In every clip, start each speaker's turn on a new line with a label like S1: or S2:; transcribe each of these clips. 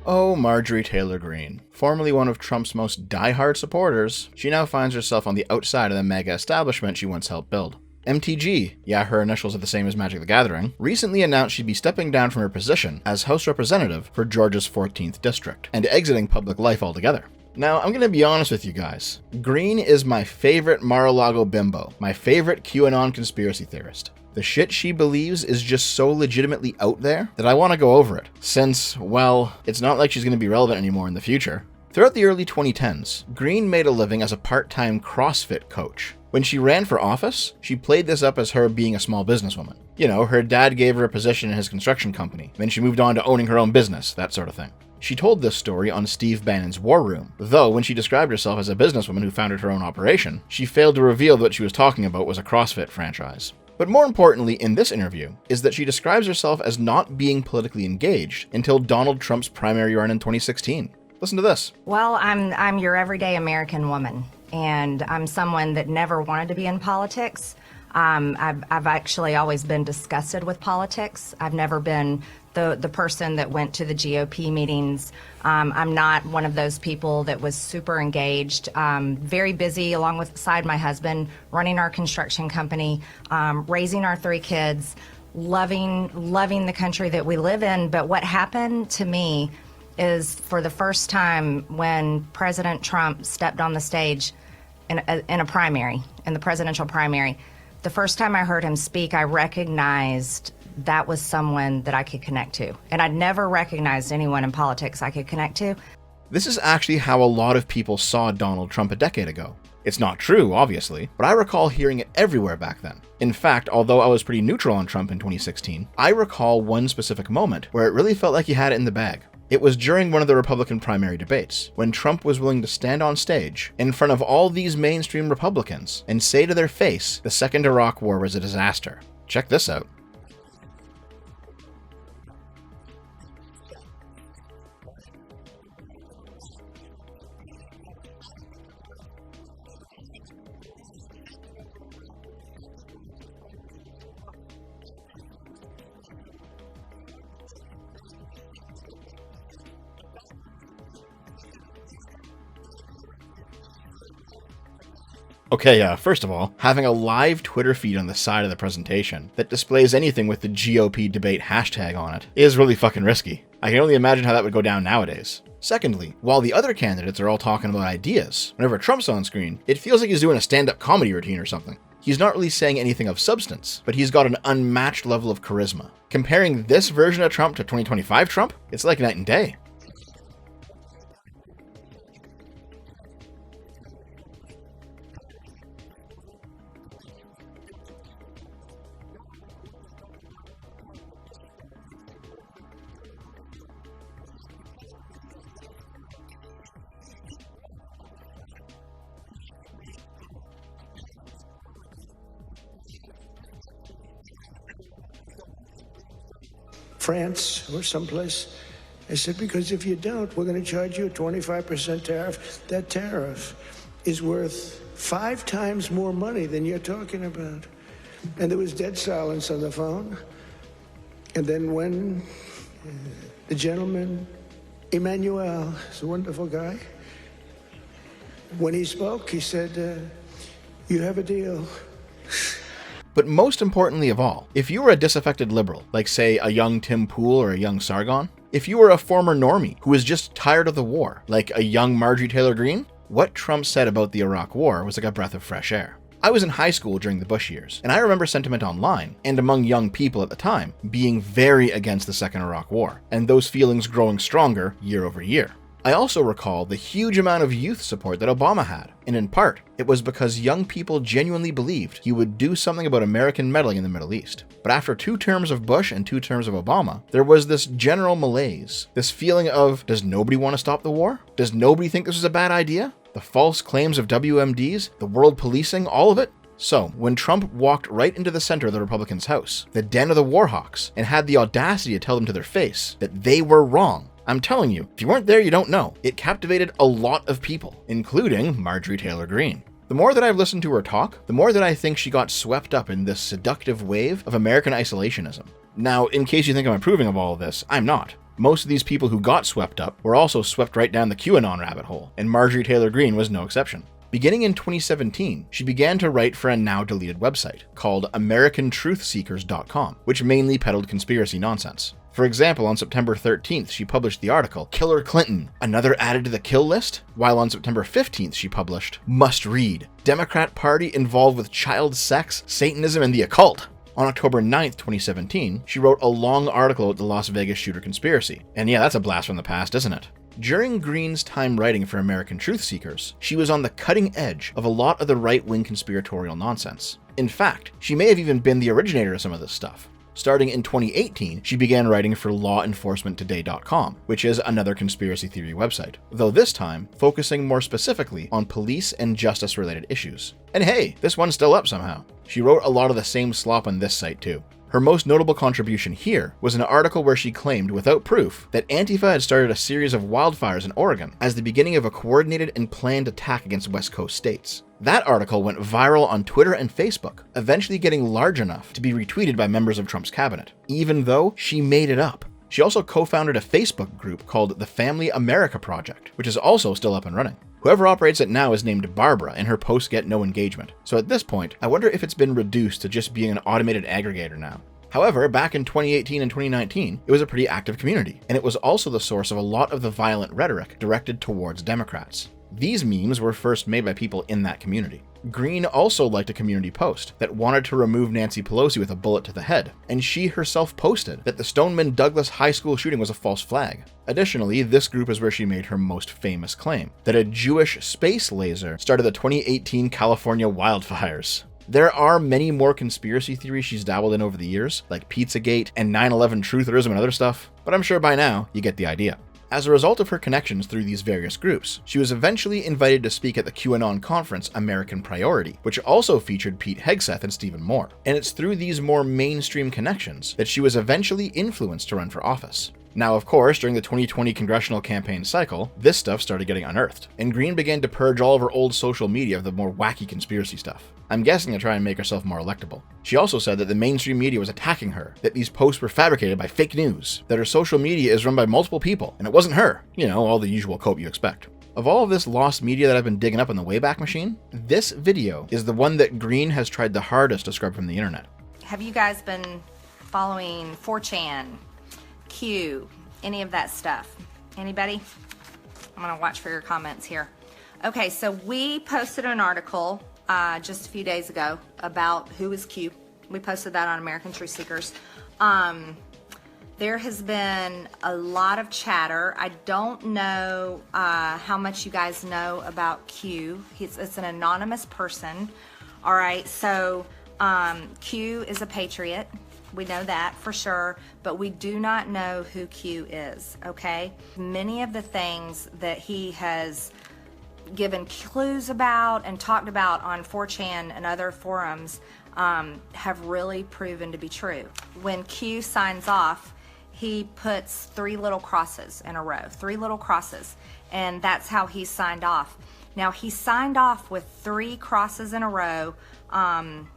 S1: Oh, Marjorie Taylor Greene. Formerly one of Trump's most die-hard supporters, she now finds herself on the outside of the mega establishment she once helped build. MTG, yeah, her initials are the same as Magic the Gathering, recently announced she'd be stepping down from her position as House Representative for Georgia's 14th District, and exiting public life altogether. Now, I'm gonna be honest with you guys. Greene is my favorite Mar-a-Lago bimbo, my favorite QAnon conspiracy theorist. The shit she believes is just so legitimately out there that I want to go over it, since, well, it's not like she's going to be relevant anymore in the future. Throughout the early 2010s, Greene made a living as a part-time CrossFit coach. When she ran for office, she played this up as her being a small businesswoman. You know, her dad gave her a position in his construction company, then she moved on to owning her own business, that sort of thing. She told this story on Steve Bannon's War Room, though when she described herself as a businesswoman who founded her own operation, she failed to reveal that what she was talking about was a CrossFit franchise. But more importantly in this interview is that she describes herself as not being politically engaged until Donald Trump's primary run in 2016. Listen to this.
S2: Well, I'm your everyday American woman, and I'm someone that never wanted to be in politics. I've actually always been disgusted with politics. I've never been the person that went to the GOP meetings. I'm not one of those people that was super engaged, very busy alongside my husband, running our construction company, raising our 3 kids, loving the country that we live in. But what happened to me is, for the first time, when President Trump stepped on the stage in a primary, in the presidential primary, the first time I heard him speak, I recognized that was someone that I could connect to. And I'd never recognized anyone in politics I could connect to.
S1: This is actually how a lot of people saw Donald Trump a decade ago. It's not true, obviously, but I recall hearing it everywhere back then. In fact, although I was pretty neutral on Trump in 2016, I recall one specific moment where it really felt like he had it in the bag. It was during one of the Republican primary debates, when Trump was willing to stand on stage in front of all these mainstream Republicans and say to their face the second Iraq War was a disaster. Check this out. Okay, first of all, having a live Twitter feed on the side of the presentation that displays anything with the GOP debate hashtag on it is really fucking risky. I can only imagine how that would go down nowadays. Secondly, while the other candidates are all talking about ideas, whenever Trump's on screen, it feels like he's doing a stand-up comedy routine or something. He's not really saying anything of substance, but he's got an unmatched level of charisma. Comparing this version of Trump to 2025 Trump, it's like night and day.
S3: France or someplace. I said, because if you don't, we're going to charge you a 25% tariff. That tariff is worth 5 times more money than you're talking about. And there was dead silence on the phone. And then when the gentleman, Emmanuel, is a wonderful guy, when he spoke, he said, you have a deal.
S1: But most importantly of all, if you were a disaffected liberal, like say a young Tim Pool or a young Sargon, if you were a former normie who was just tired of the war, like a young Marjorie Taylor Greene, what Trump said about the Iraq War was like a breath of fresh air. I was in high school during the Bush years, and I remember sentiment online, and among young people at the time, being very against the second Iraq War, and those feelings growing stronger year over year. I also recall the huge amount of youth support that Obama had, and in part, it was because young people genuinely believed he would do something about American meddling in the Middle East. But after 2 terms of Bush and 2 terms of Obama, there was this general malaise, this feeling of, does nobody want to stop the war? Does nobody think this is a bad idea? The false claims of WMDs, the world policing, all of it? So, when Trump walked right into the center of the Republicans' house, the den of the warhawks, and had the audacity to tell them to their face that they were wrong, I'm telling you, if you weren't there, you don't know. It captivated a lot of people, including Marjorie Taylor Greene. The more that I've listened to her talk, the more that I think she got swept up in this seductive wave of American isolationism. Now, in case you think I'm approving of all of this, I'm not. Most of these people who got swept up were also swept right down the QAnon rabbit hole, and Marjorie Taylor Greene was no exception. Beginning in 2017, she began to write for a now-deleted website called AmericanTruthSeekers.com, which mainly peddled conspiracy nonsense. For example, on September 13th, she published the article, Killer Clinton, Another Added to the Kill List? While on September 15th, she published, Must Read, Democrat Party Involved with Child Sex, Satanism, and the Occult. On October 9th, 2017, she wrote a long article about the Las Vegas shooter conspiracy. And yeah, that's a blast from the past, isn't it? During Greene's time writing for American Truth Seekers, she was on the cutting edge of a lot of the right-wing conspiratorial nonsense. In fact, she may have even been the originator of some of this stuff. Starting in 2018, she began writing for LawEnforcementToday.com, which is another conspiracy theory website, though this time focusing more specifically on police and justice-related issues. And hey, this one's still up somehow. She wrote a lot of the same slop on this site too. Her most notable contribution here was an article where she claimed, without proof, that Antifa had started a series of wildfires in Oregon as the beginning of a coordinated and planned attack against West Coast states. That article went viral on Twitter and Facebook, eventually getting large enough to be retweeted by members of Trump's cabinet, even though she made it up. She also co-founded a Facebook group called the Family America Project, which is also still up and running. Whoever operates it now is named Barbara, and her posts get no engagement. So at this point, I wonder if it's been reduced to just being an automated aggregator now. However, back in 2018 and 2019, it was a pretty active community, and it was also the source of a lot of the violent rhetoric directed towards Democrats. These memes were first made by people in that community. Greene also liked a community post that wanted to remove Nancy Pelosi with a bullet to the head, and she herself posted that the Stoneman Douglas High School shooting was a false flag. Additionally, this group is where she made her most famous claim, that a Jewish space laser started the 2018 California wildfires. There are many more conspiracy theories she's dabbled in over the years, like Pizzagate and 9/11 trutherism and other stuff, but I'm sure by now you get the idea. As a result of her connections through these various groups, she was eventually invited to speak at the QAnon conference American Priority, which also featured Pete Hegseth and Stephen Moore. And it's through these more mainstream connections that she was eventually influenced to run for office. Now, of course, during the 2020 congressional campaign cycle, this stuff started getting unearthed, and Greene began to purge all of her old social media of the more wacky conspiracy stuff. I'm guessing to try and make herself more electable. She also said that the mainstream media was attacking her, that these posts were fabricated by fake news, that her social media is run by multiple people, and it wasn't her. You know, all the usual cope you expect. Of all of this lost media that I've been digging up in the Wayback Machine, this video is the one that Greene has tried the hardest to scrub from the internet.
S2: Have you guys been following 4chan, Q, any of that stuff? Anybody? I'm gonna watch for your comments here. Okay, so we posted an article just a few days ago about who is Q. We posted that on American Truth Seekers. There has been a lot of chatter. I don't know how much you guys know about Q. It's an anonymous person. All right, so Q is a patriot. We know that for sure, but we do not know who Q is, okay? Many of the things that he has given clues about and talked about on 4chan and other forums have really proven to be true. When Q signs off, he puts 3 little crosses in a row, 3 little crosses, and that's how he signed off. Now, he signed off with 3 crosses in a row on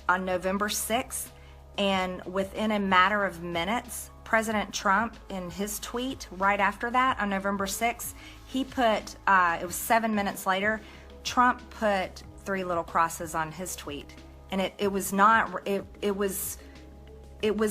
S2: November 6th, and within a matter of minutes, President Trump, in his tweet right after that on November 6th, he put, it was 7 minutes later, Trump put 3 little crosses on his tweet. And it was not, it was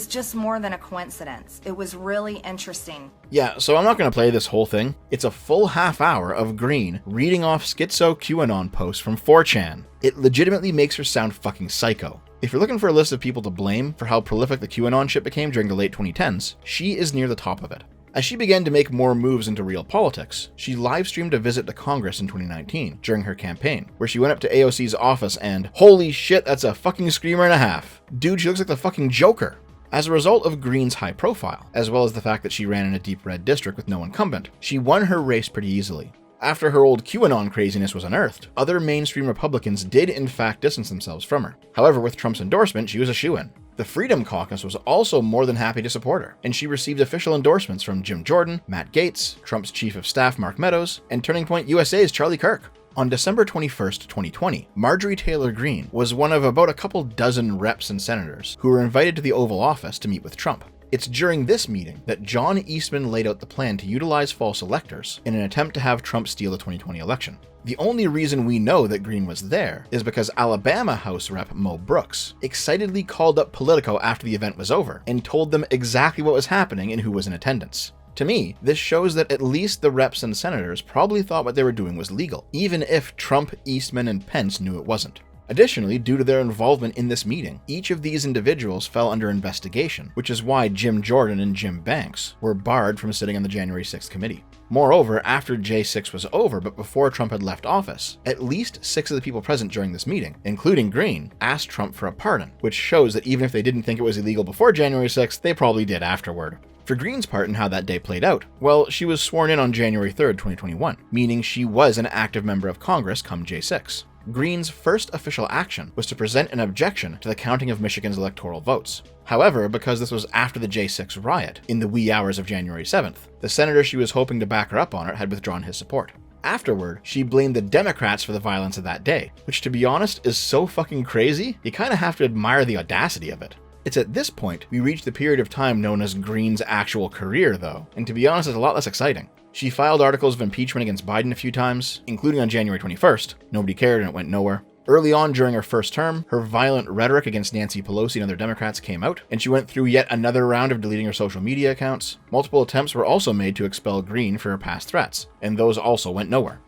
S2: just more than a coincidence. It was really interesting.
S1: Yeah, so I'm not going to play this whole thing. It's a full half hour of Greene reading off schizo QAnon posts from 4chan. It legitimately makes her sound fucking psycho. If you're looking for a list of people to blame for how prolific the QAnon shit became during the late 2010s, she is near the top of it. As she began to make more moves into real politics, she live-streamed a visit to Congress in 2019 during her campaign, where she went up to AOC's office and, holy shit, that's a fucking screamer and a half. Dude, she looks like the fucking Joker. As a result of Greene's high profile, as well as the fact that she ran in a deep red district with no incumbent, she won her race pretty easily. After her old QAnon craziness was unearthed, other mainstream Republicans did in fact distance themselves from her. However, with Trump's endorsement, she was a shoo-in. The Freedom Caucus was also more than happy to support her, and she received official endorsements from Jim Jordan, Matt Gaetz, Trump's chief of staff Mark Meadows, and Turning Point USA's Charlie Kirk. On December 21st, 2020, Marjorie Taylor Greene was one of about a couple dozen reps and senators who were invited to the Oval Office to meet with Trump. It's during this meeting that John Eastman laid out the plan to utilize false electors in an attempt to have Trump steal the 2020 election. The only reason we know that Greene was there is because Alabama House Rep Mo Brooks excitedly called up Politico after the event was over and told them exactly what was happening and who was in attendance. To me, this shows that at least the reps and senators probably thought what they were doing was legal, even if Trump, Eastman, and Pence knew it wasn't. Additionally, due to their involvement in this meeting, each of these individuals fell under investigation, which is why Jim Jordan and Jim Banks were barred from sitting on the January 6th committee. Moreover, after J6 was over but before Trump had left office, at least 6 of the people present during this meeting, including Greene, asked Trump for a pardon, which shows that even if they didn't think it was illegal before January 6th, they probably did afterward. For Greene's part in how that day played out, well, she was sworn in on January 3rd, 2021, meaning she was an active member of Congress come J6. Greene's first official action was to present an objection to the counting of Michigan's electoral votes. However, because this was after the J6 riot, in the wee hours of January 7th, the senator she was hoping to back her up on it had withdrawn his support. Afterward, she blamed the Democrats for the violence of that day, which to be honest is so fucking crazy, you kinda have to admire the audacity of it. It's at this point we reach the period of time known as Greene's actual career though, and to be honest it's a lot less exciting. She filed articles of impeachment against Biden a few times, including on January 21st. Nobody cared and it went nowhere. Early on during her first term, her violent rhetoric against Nancy Pelosi and other Democrats came out, and she went through yet another round of deleting her social media accounts. Multiple attempts were also made to expel Greene for her past threats, and those also went nowhere.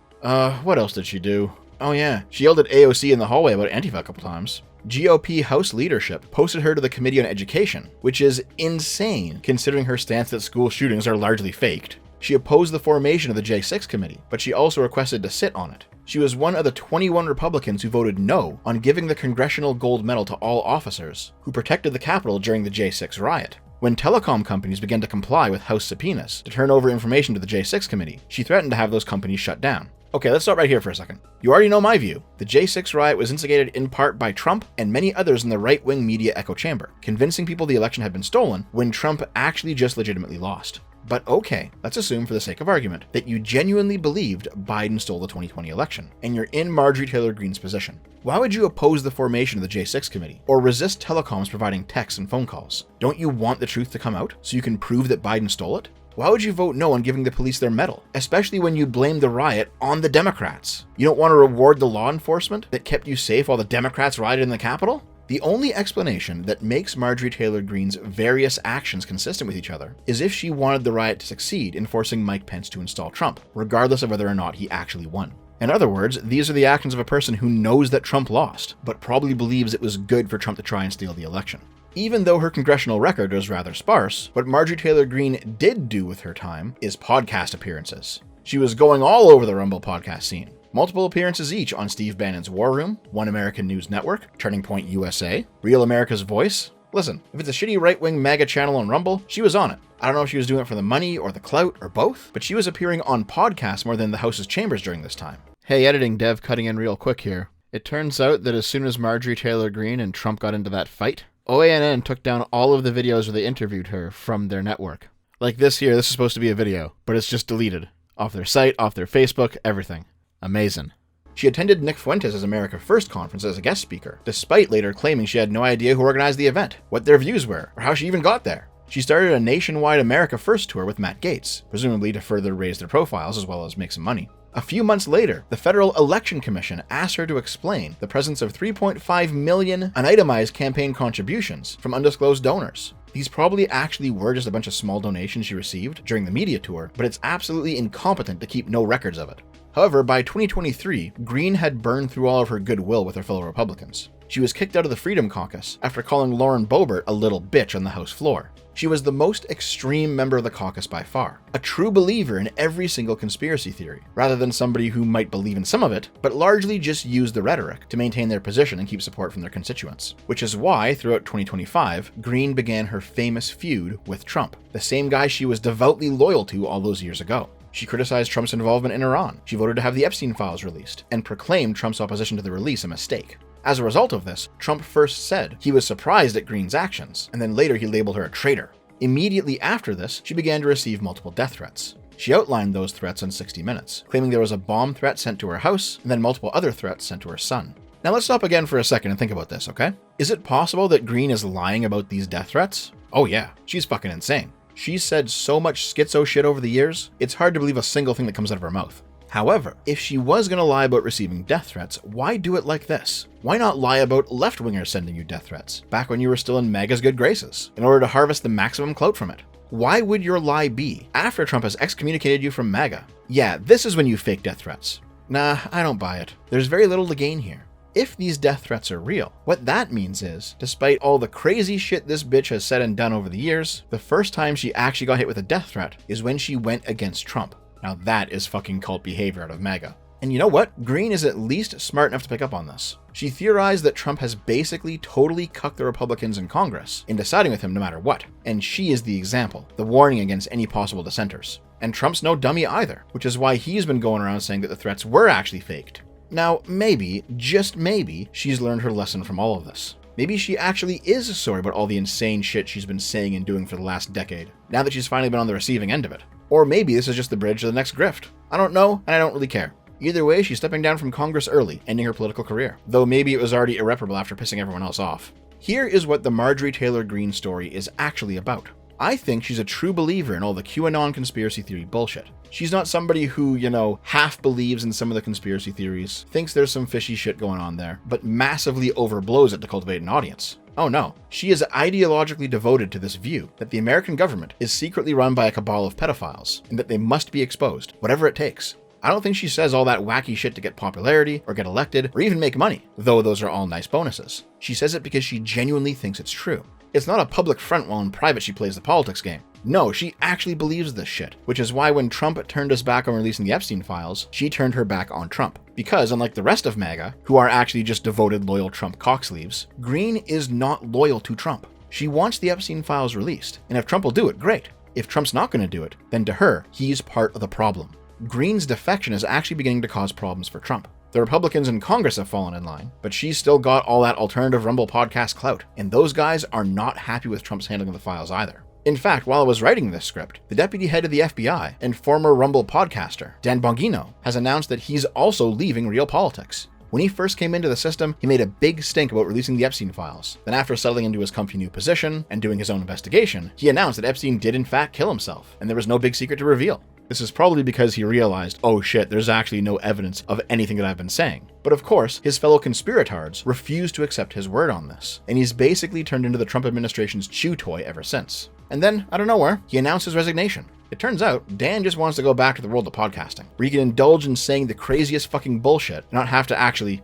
S1: What else did she do? Oh yeah, she yelled at AOC in the hallway about Antifa a couple times. GOP House leadership posted her to the Committee on Education, which is insane considering her stance that school shootings are largely faked. She opposed the formation of the J6 committee, but she also requested to sit on it. She was one of the 21 Republicans who voted no on giving the Congressional Gold Medal to all officers who protected the Capitol during the J6 riot. When telecom companies began to comply with House subpoenas to turn over information to the J6 committee, she threatened to have those companies shut down. Okay, let's stop right here for a second. You already know my view. The J6 riot was instigated in part by Trump and many others in the right-wing media echo chamber, convincing people the election had been stolen when Trump actually just legitimately lost. But okay, let's assume for the sake of argument that you genuinely believed Biden stole the 2020 election, and you're in Marjorie Taylor Greene's position. Why would you oppose the formation of the J6 committee, or resist telecoms providing texts and phone calls? Don't you want the truth to come out so you can prove that Biden stole it? Why would you vote no on giving the police their medal, especially when you blame the riot on the Democrats? You don't want to reward the law enforcement that kept you safe while the Democrats rioted in the Capitol? The only explanation that makes Marjorie Taylor Greene's various actions consistent with each other is if she wanted the riot to succeed in forcing Mike Pence to install Trump, regardless of whether or not he actually won. In other words, these are the actions of a person who knows that Trump lost, but probably believes it was good for Trump to try and steal the election. Even though her congressional record is rather sparse, what Marjorie Taylor Greene did do with her time is podcast appearances. She was going all over the Rumble podcast scene. Multiple appearances each on Steve Bannon's War Room, One American News Network, Turning Point USA, Real America's Voice. Listen, if it's a shitty right-wing MAGA channel on Rumble, she was on it. I don't know if she was doing it for the money or the clout or both, but she was appearing on podcasts more than the House's chambers during this time. Hey, editing dev cutting in real quick here. It turns out that as soon as Marjorie Taylor Greene and Trump got into that fight, OANN took down all of the videos where they interviewed her from their network. Like this here, this is supposed to be a video, but it's just deleted. Off their site, off their Facebook, everything. Amazing. She attended Nick Fuentes' America First conference as a guest speaker, despite later claiming she had no idea who organized the event, what their views were, or how she even got there. She started a nationwide America First tour with Matt Gaetz, presumably to further raise their profiles as well as make some money. A few months later, the Federal Election Commission asked her to explain the presence of 3.5 million unitemized campaign contributions from undisclosed donors. These probably actually were just a bunch of small donations she received during the media tour, but it's absolutely incompetent to keep no records of it. However, by 2023, Greene had burned through all of her goodwill with her fellow Republicans. She was kicked out of the Freedom Caucus after calling Lauren Boebert a little bitch on the House floor. She was the most extreme member of the caucus by far, a true believer in every single conspiracy theory, rather than somebody who might believe in some of it, but largely just used the rhetoric to maintain their position and keep support from their constituents. Which is why, throughout 2025, Greene began her famous feud with Trump, the same guy she was devoutly loyal to all those years ago. She criticized Trump's involvement in Iran, she voted to have the Epstein files released, and proclaimed Trump's opposition to the release a mistake. As a result of this, Trump first said he was surprised at Greene's actions, and then later he labeled her a traitor. Immediately after this, she began to receive multiple death threats. She outlined those threats on 60 Minutes, claiming there was a bomb threat sent to her house, and then multiple other threats sent to her son. Now let's stop again for a second and think about this, okay? Is it possible that Greene is lying about these death threats? Oh yeah, she's fucking insane. She's said so much schizo shit over the years, it's hard to believe a single thing that comes out of her mouth. However, if she was gonna lie about receiving death threats, why do it like this? Why not lie about left-wingers sending you death threats, back when you were still in MAGA's good graces, in order to harvest the maximum clout from it? Why would your lie be, after Trump has excommunicated you from MAGA? Yeah, this is when you fake death threats. Nah, I don't buy it. There's very little to gain here. If these death threats are real, what that means is, despite all the crazy shit this bitch has said and done over the years, the first time she actually got hit with a death threat is when she went against Trump. Now that is fucking cult behavior out of MAGA. And you know what? Greene is at least smart enough to pick up on this. She theorized that Trump has basically totally cucked the Republicans in Congress in deciding with him no matter what. And she is the example, the warning against any possible dissenters. And Trump's no dummy either, which is why he's been going around saying that the threats were actually faked. Now, maybe, just maybe, she's learned her lesson from all of this. Maybe she actually is sorry about all the insane shit she's been saying and doing for the last decade, now that she's finally been on the receiving end of it. Or maybe this is just the bridge to the next grift. I don't know, and I don't really care. Either way, she's stepping down from Congress early, ending her political career. Though maybe it was already irreparable after pissing everyone else off. Here is what the Marjorie Taylor Greene story is actually about. I think she's a true believer in all the QAnon conspiracy theory bullshit. She's not somebody who, half believes in some of the conspiracy theories, thinks there's some fishy shit going on there, but massively overblows it to cultivate an audience. Oh no, she is ideologically devoted to this view that the American government is secretly run by a cabal of pedophiles, and that they must be exposed, whatever it takes. I don't think she says all that wacky shit to get popularity, or get elected, or even make money, though those are all nice bonuses. She says it because she genuinely thinks it's true. It's not a public front while in private she plays the politics game. No, she actually believes this shit, which is why when Trump turned us back on releasing the Epstein files, she turned her back on Trump. Because unlike the rest of MAGA, who are actually just devoted loyal Trump cocksleeves, Greene is not loyal to Trump. She wants the Epstein files released, and if Trump will do it, great. If Trump's not going to do it, then to her, he's part of the problem. Greene's defection is actually beginning to cause problems for Trump. The Republicans in Congress have fallen in line, but she's still got all that alternative Rumble podcast clout, and those guys are not happy with Trump's handling of the files either. In fact, while I was writing this script, the deputy head of the FBI and former Rumble podcaster, Dan Bongino, has announced that he's also leaving real politics. When he first came into the system, he made a big stink about releasing the Epstein files. Then after settling into his comfy new position and doing his own investigation, he announced that Epstein did in fact kill himself, and there was no big secret to reveal. This is probably because he realized, oh shit, there's actually no evidence of anything that I've been saying. But of course, his fellow conspirators refused to accept his word on this, and he's basically turned into the Trump administration's chew toy ever since. And then, out of nowhere, he announced his resignation. It turns out, Dan just wants to go back to the world of podcasting, where he can indulge in saying the craziest fucking bullshit, and not have to actually,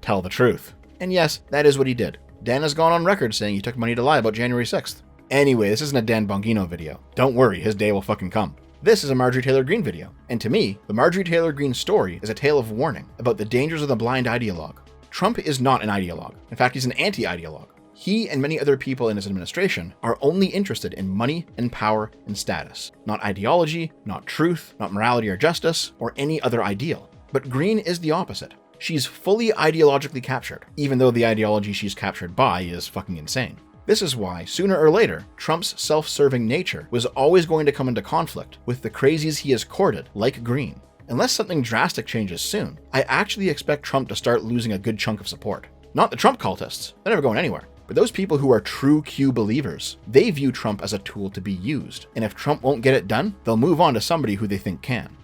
S1: tell the truth. And yes, that is what he did. Dan has gone on record saying he took money to lie about January 6th. Anyway, this isn't a Dan Bongino video. Don't worry, his day will fucking come. This is a Marjorie Taylor Greene video, and to me, the Marjorie Taylor Greene story is a tale of warning about the dangers of the blind ideologue. Trump is not an ideologue. In fact, he's an anti-ideologue. He and many other people in his administration are only interested in money and power and status, not ideology, not truth, not morality or justice, or any other ideal. But Greene is the opposite. She's fully ideologically captured, even though the ideology she's captured by is fucking insane. This is why, sooner or later, Trump's self-serving nature was always going to come into conflict with the crazies he has courted, like Greene. Unless something drastic changes soon, I actually expect Trump to start losing a good chunk of support. Not the Trump cultists, they're never going anywhere. But those people who are true Q believers, they view Trump as a tool to be used. And if Trump won't get it done, they'll move on to somebody who they think can.